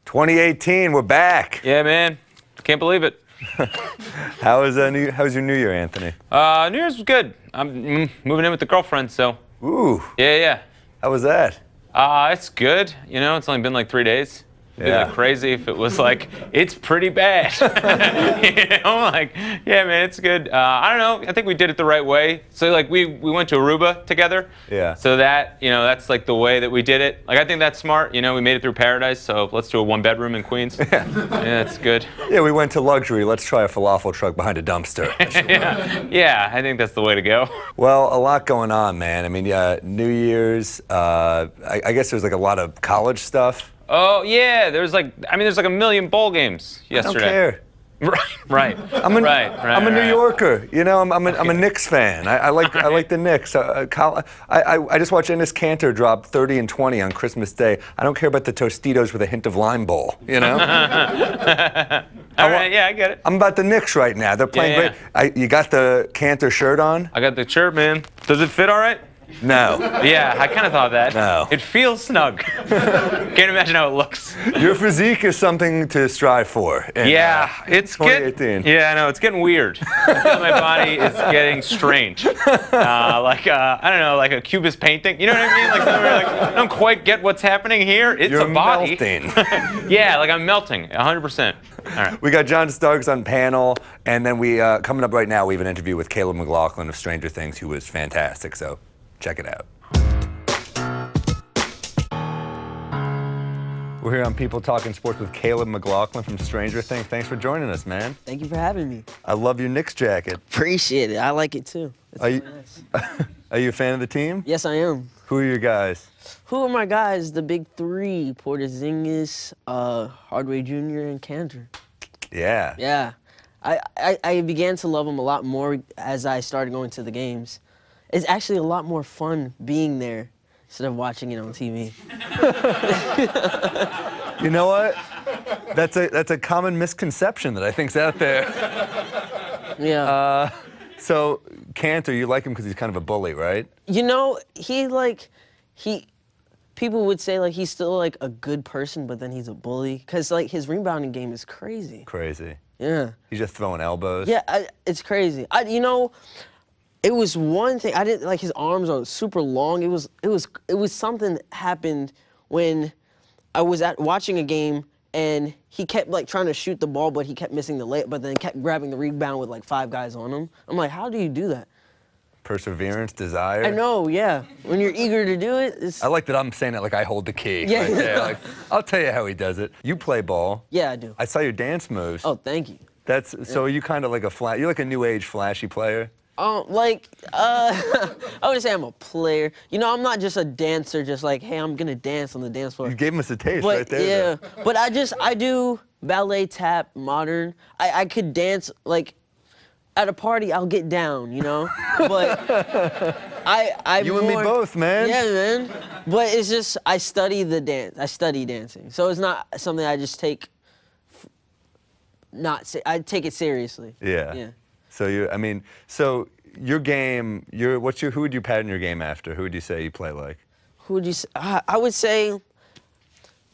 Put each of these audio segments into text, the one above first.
2018, we're back. Yeah, man. Can't believe it. How's your New Year, Anthony? New Year's was good. I'm moving in with the girlfriend, so. Ooh. Yeah. How was that? It's good. You know, it's only been like 3 days. It'd be like crazy if it was like, it's pretty bad. You know, like, yeah, man, it's good. I don't know. I think we did it the right way. So, like, we went to Aruba together. Yeah. So that, you know, that's like the way that we did it. Like, I think that's smart. You know, we made it through paradise, so let's do a 1-bedroom in Queens. Yeah, that's good. Yeah, we went to luxury. Let's try a falafel truck behind a dumpster. Yeah, I think that's the way to go. Well, a lot going on, man. I mean, New Year's, I guess there's like a lot of college stuff. Oh, yeah, there's like a million bowl games yesterday. I don't care. Right. I'm a New Yorker. You know, I'm a Knicks fan. I like the Knicks. I just watched Enes Kanter drop 30 and 20 on Christmas Day. I don't care about the Tostitos with a hint of lime bowl. You know. All right, yeah, I get it. I'm about the Knicks right now. They're playing great. You got the Kanter shirt on? I got the shirt, man. Does it fit all right? No. Yeah, I kind of thought that. No. It feels snug. Can't imagine how it looks. Your physique is something to strive for. It's 2018. Yeah, I know. It's getting weird. I feel my body is getting strange. I don't know, like a cubist painting. You know what I mean? Like, I don't quite get what's happening here. It's You're a body. melting. Yeah, like I'm melting, 100%. All right. We got John Starks on panel, and then we coming up right now. We have an interview with Caleb McLaughlin of Stranger Things, who was fantastic. So. Check it out. We're here on People Talking Sports with Caleb McLaughlin from Stranger Things. Thanks for joining us, man. Thank you for having me. I love your Knicks jacket. Appreciate it. I like it too. It's Are nice. Are you a fan of the team? Yes, I am. Who are your guys? Who are my guys? The big three: Porzingis, Hardaway Jr., and Kanter. Yeah. Yeah. I began to love them a lot more as I started going to the games. It's actually a lot more fun being there instead of watching it on TV. You know what? That's a common misconception that I think's out there. Yeah. So Kanter, you like him because he's kind of a bully, right? You know, people would say like he's still like a good person, but then he's a bully because like his rebounding game is crazy. Crazy. Yeah. He's just throwing elbows. Yeah, it's crazy. You know. It was one thing I didn't like. His arms are super long. It was something that happened when I was watching a game and he kept like trying to shoot the ball, but he kept missing the layup. But then kept grabbing the rebound with like 5 guys on him. I'm like, how do you do that? Perseverance, desire. I know, yeah. When you're eager to do it, it's... I like that I'm saying it like I hold the key. Yeah. Right there. Like, I'll tell you how he does it. You play ball. Yeah, I do. I saw your dance moves. Oh, thank you. So are you kind of like you're like a new age flashy player? I wouldn't say I'm a player. You know, I'm not just a dancer, just like, hey, I'm gonna dance on the dance floor. You gave us a taste but, right there. Yeah, but I do ballet, tap, modern. I could dance, like, at a party, I'll get down, you know? But You and me both, man. Yeah, man. But it's just, I study the dance. I study dancing. So it's not something I just take, I take it seriously. Yeah. So your game, who would you pattern your game after? Who would you say you play like? Who would you say? I would say,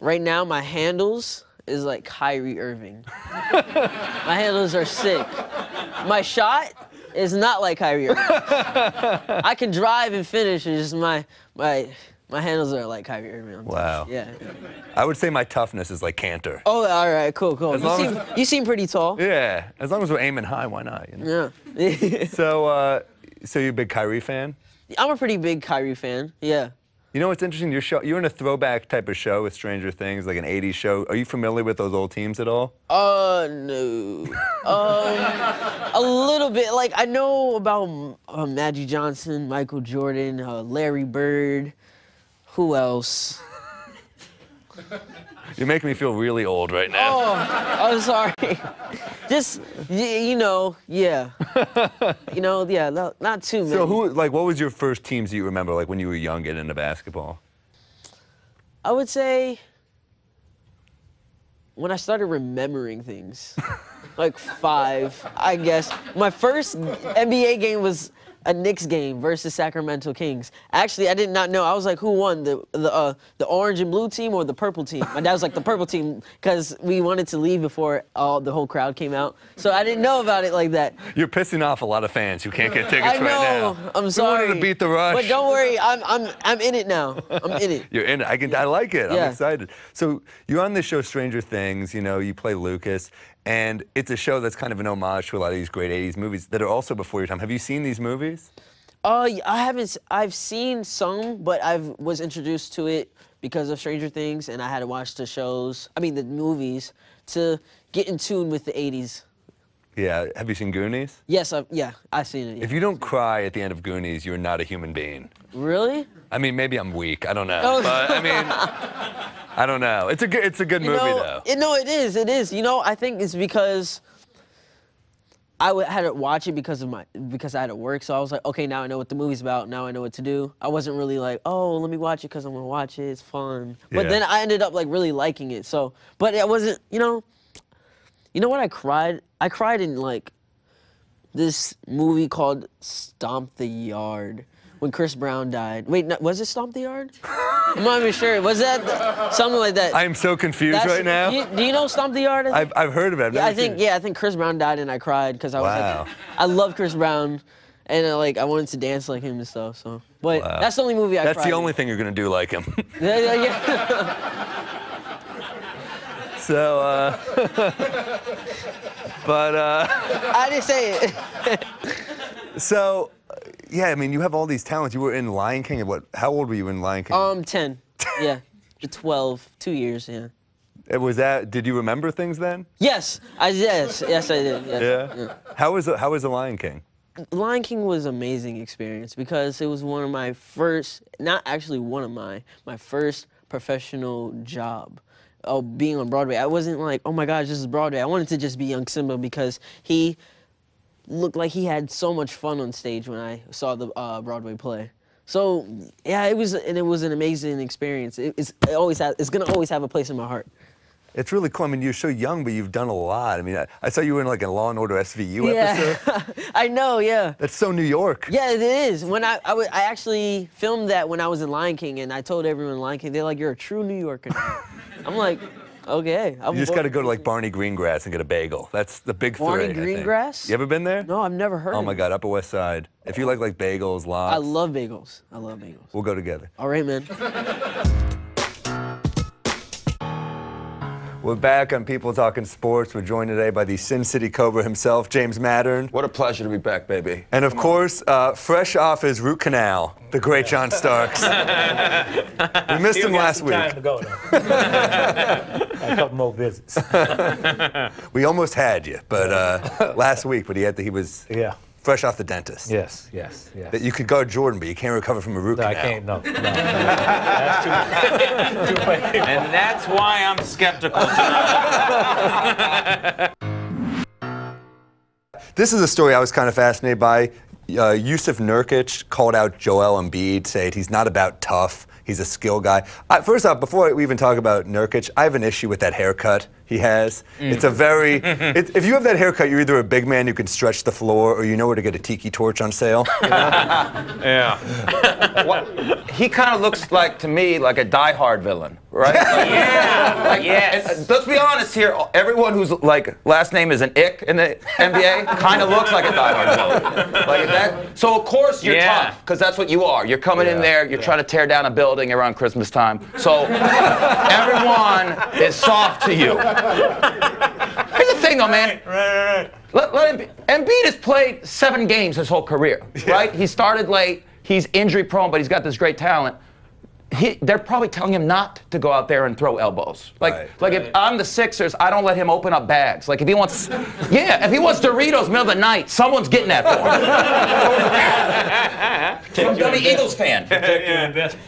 right now, my handles is like Kyrie Irving. My handles are sick. My shot is not like Kyrie Irving. I can drive and finish, it's just my handles are like Kyrie Irving. Wow. Yeah. I would say my tough-ness is like Kanter. Oh, all right, cool. You seem pretty tall. Yeah, as long as we're aiming high, why not? You know? Yeah. So you're a big Kyrie fan? I'm a pretty big Kyrie fan, yeah. You know what's interesting? You're in a throwback type of show with Stranger Things, like an 80s show. Are you familiar with those old teams at all? No. A little bit. Like, I know about Magic Johnson, Michael Jordan, Larry Bird. Who else? You're making me feel really old right now. Oh, I'm sorry. Just, you know, yeah. You know, yeah, not too many. So what was your first teams that you remember, like when you were young getting into basketball? I would say when I started remembering things, like 5, I guess. My first NBA game was a Knicks game versus Sacramento Kings. Actually, I did not know. I was like, who won, the orange and blue team or the purple team? My dad was like, the purple team, because we wanted to leave before the whole crowd came out. So I didn't know about it like that. You're pissing off a lot of fans who can't get tickets I know. right now. I'm We sorry. wanted to beat the rush. But don't worry, I'm in it now. I'm in it. You're in it. I like it. Yeah. I'm excited. So you're on this show, Stranger Things. You know, you play Lucas, and it's a show that's kind of an homage to a lot of these great '80s movies that are also before your time. Have you seen these movies? I haven't. I've seen some, but I was introduced to it because of Stranger Things, and I had to watch the movies to get in tune with the '80s. Yeah. Have you seen Goonies? Yes, I've seen it. Yeah. If you don't cry at the end of Goonies, you're not a human being. Really? I mean, maybe I'm weak. I don't know. Oh. But I mean, I don't know. It's a good movie though. No, it is. It is. You know, I think it's because had to watch it because I had to work. So I was like, okay, now I know what the movie's about. Now I know what to do. I wasn't really like, oh, let me watch it because I'm gonna watch it. It's fun. But Yeah. then I ended up like really liking it. So, but it wasn't. You know what? I cried. I cried in like this movie called Stomp the Yard when Chris Brown died. Wait, no, was it Stomp the Yard? I'm not even sure. Was that something like that? I am so confused right now. Do you know Stomp the Yard? I've heard of it. I've never seen it. I think Chris Brown died and I cried because I was Wow. like, I love Chris Brown, and I wanted to dance like him and stuff. So, but Wow. that's the only movie I cried. That's the only thing you're gonna do like him. Yeah. So, but I didn't say it. so, yeah. I mean, you have all these talents. You were in Lion King. At what? How old were you in Lion King? 10. Yeah, 12. 2 years. Yeah. Was that? Did you remember things then? Yes, I did. Yeah. How was the Lion King? Lion King was an amazing experience because it was one of my first, not actually one of my first professional job. Being on Broadway. I wasn't like, oh my gosh, this is Broadway. I wanted to just be young Simba because he looked like he had so much fun on stage when I saw the Broadway play. So yeah, it was an amazing experience. It's gonna always have a place in my heart. It's really cool. I mean, you're so young, but you've done a lot. I mean, I saw you in like a Law and Order SVU episode. I know, yeah. That's so New York. Yeah, it is. When I actually filmed that when I was in Lion King, and I told everyone in Lion King, they're like, you're a true New Yorker now. I'm like, okay. You just got to go to like Barney Greengrass and get a bagel. That's the big three. Barney I think. Greengrass? You ever been there? No, I've never heard Oh of my it. God, Upper West Side. If you like bagels, lox. I love bagels. We'll go together. All right, man. We're back on People Talking Sports. We're joined today by the Sin City Cobra himself, James Mattern. What a pleasure to be back, baby. And of course, fresh off his root canal, the great John Starks. We missed him last week. Time to go, though. A couple more visits. We almost had you, but last week, but he was Yeah. fresh off the dentist. Yes. That you could guard Jordan, but you can't recover from a root No, canal. I can't. No. That's too painful. And that's why I'm skeptical. This is a story I was kind of fascinated by. Yusuf Nurkic called out Joel Embiid, saying he's not about tough, he's a skill guy. First off, before we even talk about Nurkic, I have an issue with that haircut he has. It's a very, if you have that haircut, you're either a big man who can stretch the floor or you know where to get a tiki torch on sale. Yeah. He kind of looks like, to me, like a Die Hard villain, right? Yes. And let's be honest here. Everyone whose last name is an Ick in the NBA kind of looks like a Die Hard villain. Like that. So of course you're tough, because that's what you are. You're coming in there. You're trying to tear down a building around Christmas time. So everyone is soft to you. Here's the thing, though, man. Right. Embiid has played 7 games his whole career, right? He started late. He's injury prone, but he's got this great talent. They're probably telling him not to go out there and throw elbows. If I'm the Sixers, I don't let him open up bags. Like if he wants, if he wants Doritos middle of the night, someone's getting that for him. I'm an Eagles fan.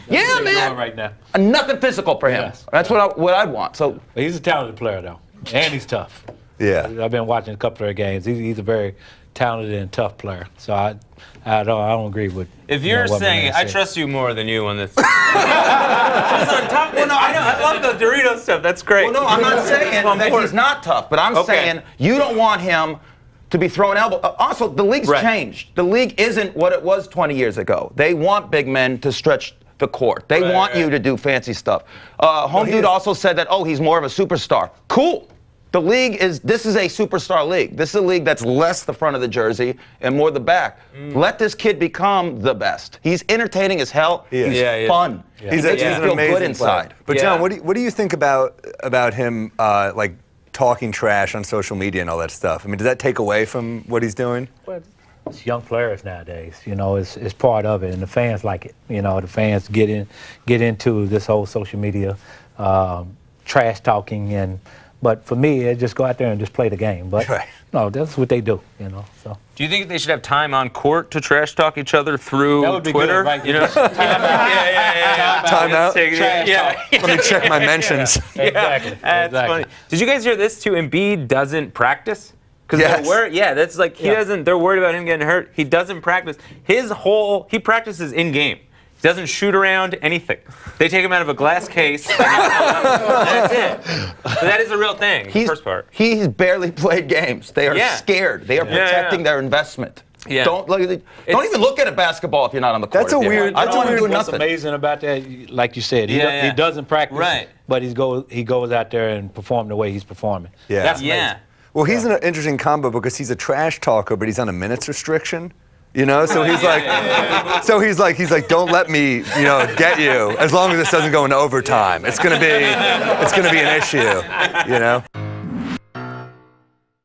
Yeah, man. Right now. Nothing physical for him. Yes. That's what I'd want. So But he's a talented player, though, and he's tough. Yeah. I've been watching a couple of their games. He's a very talented and tough player. So I don't agree with. If you're what my saying, man I said. trust you more than you on this. I love the Dorito stuff. That's great. Well, no, I'm not saying that he's not tough, but I'm Okay. saying you don't want him to be throwing elbow. Also, the league's changed. The league isn't what it was 20 years ago. They want big men to stretch the court. They want you to do fancy stuff. Dude also said that, oh, he's more of a superstar. Cool. The league this is a superstar league. This is a league that's less the front of the jersey and more the back. Let this kid become the best. He's entertaining as hell. He's fun. Yeah. He makes me feel good inside. But John, what do you think about him like talking trash on social media and all that stuff? I mean, does that take away from what he's doing? Well, it's young players nowadays, you know, it's part of it, and the fans like it. You know, the fans get into this whole social media trash talking, but for me, I just go out there and just play the game. But no, that's what they do, you know. So. Do you think they should have time on court to trash talk each other through that would be Twitter? Good, right? You know, Time out. Let me check my mentions. Exactly. That's funny. Did you guys hear this too? Embiid doesn't practice. Because that's like he doesn't. They're worried about him getting hurt. He doesn't practice. He practices in game. He doesn't shoot around anything. They take him out of a glass case. That's it. So that is a real thing. The first part. He's barely played games. They are scared. They are protecting their investment. Yeah. Don't even look at a basketball if you're not on the court. That's a weird. I don't want to do What's nothing. amazing about that, like you said, he doesn't practice, but he goes out there and perform the way he's performing. Yeah. That's amazing. Yeah. Well, he's an interesting combo because he's a trash talker, but he's on a minutes restriction. You know, so he's like, don't let me, get you. As long as this doesn't go into overtime, it's gonna be an issue. You know.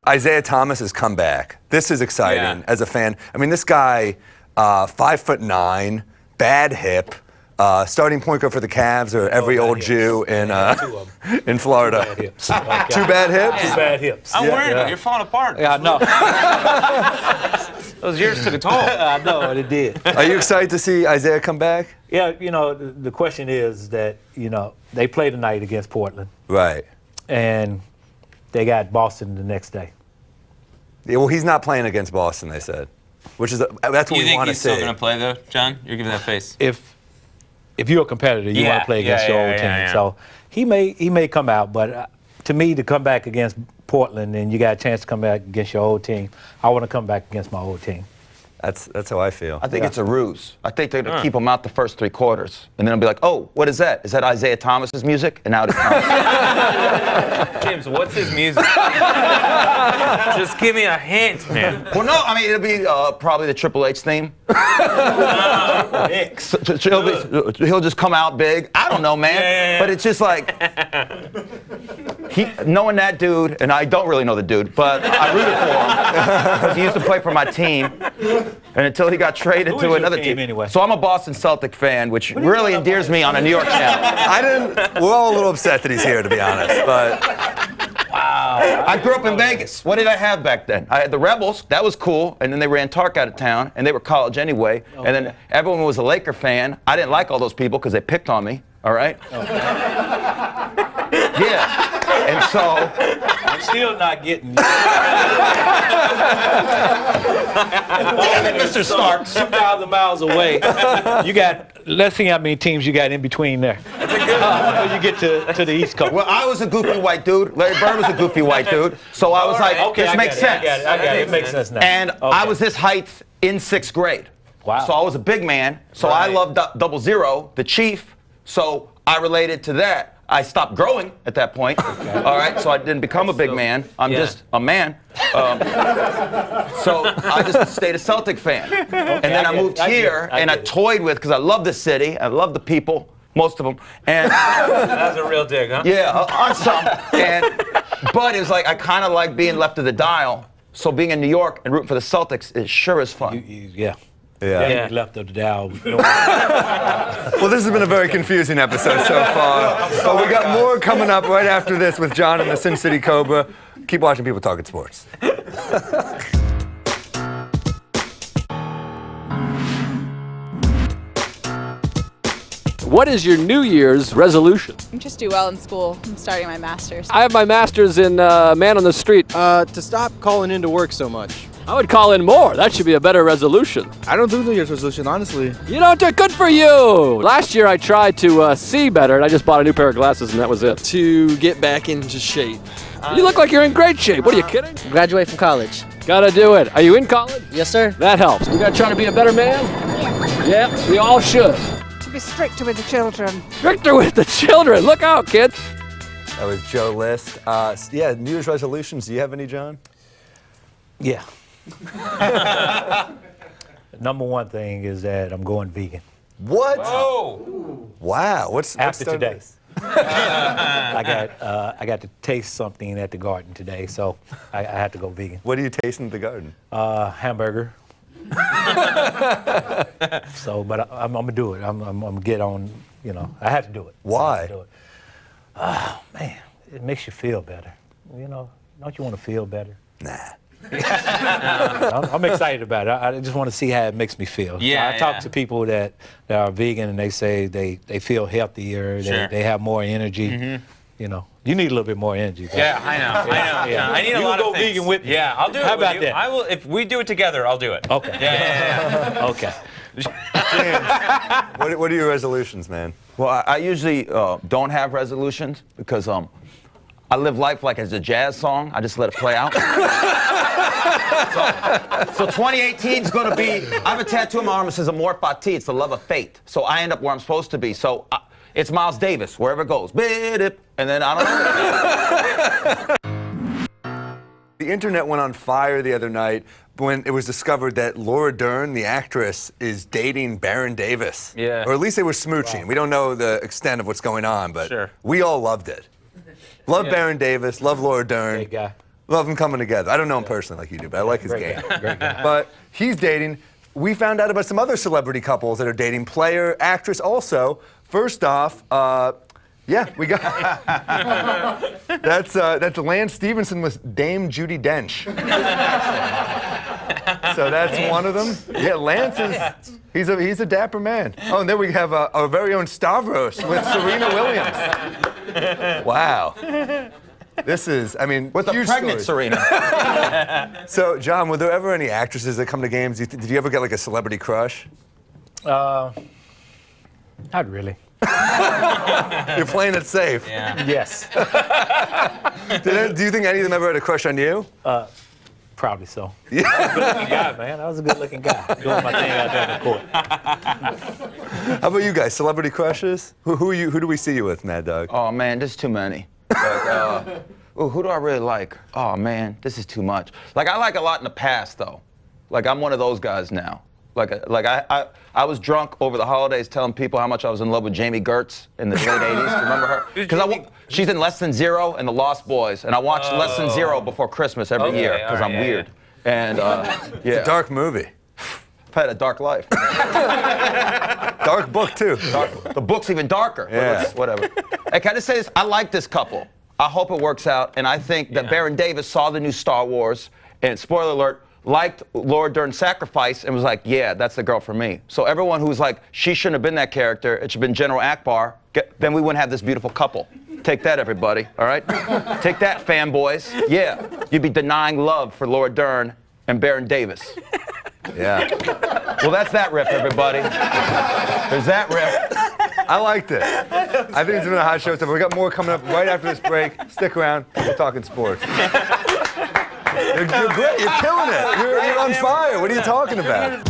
Isaiah Thomas has come back. This is exciting as a fan. I mean, this guy, 5'9", bad hip. Starting point guard for the Cavs or every old Jew in Florida. Two bad hips. Two bad hips? Two bad hips. I'm worried about it. You're falling apart. Yeah, I know. Those years took a toll. I know, it did. Are you excited to see Isaiah come back? Yeah, the question is that, they play tonight against Portland. Right. And they got Boston the next day. Yeah, well, he's not playing against Boston, they said. That's what we want to see. You think he's still going to play, though, John? You're giving that face. If you're a competitor, you want to play against your old team. Yeah. So he may come out, but to me, to come back against Portland and you got a chance to come back against your old team, I want to come back against my old team. That's how I feel. I think it's a ruse. I think they're going to keep him out the first 3 quarters. And then I'll be like, oh, what is that? Is that Isaiah Thomas's music? And out it comes. James, what's his music? Just give me a hint, man. Well, no, I mean, it'll be probably the Triple H theme. He'll just come out big. I don't know, man. Yeah. But it's just like, knowing that dude, and I don't really know the dude, but I rooted for him because he used to play for my team. And until he got traded to another team. Anyway? So I'm a Boston Celtic fan, which really endears me on a New York channel. We're all a little upset that he's here, to be honest. But wow. I grew up in Vegas. What did I have back then? I had the Rebels. That was cool. And then they ran Tark out of town, and they were college anyway. Okay. And then everyone was a Laker fan. I didn't like all those people because they picked on me. All right? Okay. Yeah. And so I'm still not getting Damn it, Mr. Starks. 2,000 miles away. Let's see how many teams you got in between there. That's a good one. When you get to the East Coast. Well, I was a goofy white dude. Larry Bird was a goofy white dude. So I was like, this makes sense. I got it. It makes sense now. And I was this height in 6th grade. Wow. So I was a big man. So I loved 00, the Chief. So I related to that. I stopped growing at that point. Okay. All right, so I didn't become a big man. I'm just a man. So I just stayed a Celtic fan. Okay, and then I moved here, and I toyed with, because I love the city, I love the people, most of them. And that was a real dig, huh? Yeah, on some. But it was like, I kind of like being left of the dial. So being in New York and rooting for the Celtics is sure as fun. Yeah. Left of the dial. Well, this has been a very confusing episode so far. But we got more coming up right after this with John and the Sin City Cobra. Keep watching People Talking Sports. What is your New Year's resolution? Just do well in school. I'm starting my master's. I have my master's in Man on the Street. To stop calling into work so much. I would call in more. That should be a better resolution. I don't do New Year's resolution, honestly. You don't do it. Good for you. Last year I tried to see better, and I just bought a new pair of glasses, and that was it. To get back into shape. You look like you're in great shape. What are you kidding? Graduate from college. Gotta do it. Are you in college? Yes, sir. That helps. We gotta try to be a better man. Yeah, we all should. To be stricter with the children. Stricter with the children. Look out, kids. That was Joe List. Yeah, New Year's resolutions. Do you have any, John? Yeah. Number one thing is that I'm going vegan. What? Oh. Wow. What's After done today. this? I got to taste something at the garden today, so I had to go vegan. What are you tasting at the garden? Hamburger. So, but I'm gonna do it. I'm gonna get on. You know, I have to do it. Why? I have to do it. Oh man, it makes you feel better. You know, don't you want to feel better? Nah. I'm excited about it. I just want to see how it makes me feel. Yeah, I talk to people that are vegan and they say they feel healthier, Sure. they have more energy. You know, you need a little bit more energy. Bro. Yeah, I know. Yeah. I need You a lot go of things. vegan with me. Yeah, I'll do it. How with about you. that? I will. If we do it together, I'll do it. Okay. Yeah. Okay. What are your resolutions, man? Well, I usually don't have resolutions because I live life like it's a jazz song. I just let it play out. So 2018 is going to be, I have a tattoo on my arm that says Amor Fati. It's the love of fate. So I end up where I'm supposed to be. So it's Miles Davis, wherever it goes. And then I don't know. The internet went on fire the other night when it was discovered that Laura Dern, the actress, is dating Baron Davis. Yeah. Or at least they were smooching. Wow. We don't know the extent of what's going on, but Sure. we all loved it. Love Baron Davis, love Laura Dern. Great guy. Love them coming together. I don't know him personally like you do, but I like his game. Great guy. But he's dating. We found out about some other celebrity couples that are dating. Player, actress also. First off, yeah, we got that's Lance Stevenson with Dame Judi Dench. So that's one of them. Yeah, Lance is he's a dapper man. Oh, and then we have our very own Stavros with Serena Williams. Wow. This is, I mean, With a huge pregnant stories. Serena. So, John, were there ever any actresses that come to games? Did you ever get like a celebrity crush? Not really. You're playing it safe. Yeah. Yes. Do you think any of them ever had a crush on you? Probably so. Yeah. Good-looking guy, man. I was a good-looking guy. Doing my thing out there in the court. How about you guys? Celebrity crushes? Who do we see you with, Mad Dog? Oh, man, there's too many. Like, who do I really like? Oh, man, this is too much. Like, I like a lot in the past, though. Like, I'm one of those guys now. Like I was drunk over the holidays telling people how much I was in love with Jamie Gertz in the late 80s. Do you remember her? Because she's in Less Than Zero and The Lost Boys, and I watched Less Than Zero before Christmas every year because I'm weird. And yeah. It's a dark movie. I've had a dark life. Dark book, too. The book's even darker. Yeah. But whatever. Hey, can I just say this? I like this couple. I hope it works out. And I think that Baron Davis saw the new Star Wars, and spoiler alert, liked Laura Dern's Sacrifice and was like, yeah, that's the girl for me. So everyone who's like, she shouldn't have been that character, it should have been General Akbar, then we wouldn't have this beautiful couple. Take that, everybody, all right? Take that, fanboys. Yeah, you'd be denying love for Laura Dern and Baron Davis. Yeah. Well, that's that riff, everybody. There's that riff. I liked it. I think it's been a hot show. So we got more coming up right after this break. Stick around. We're talking sports. You're great. You're killing it. You're on fire. What are you talking about?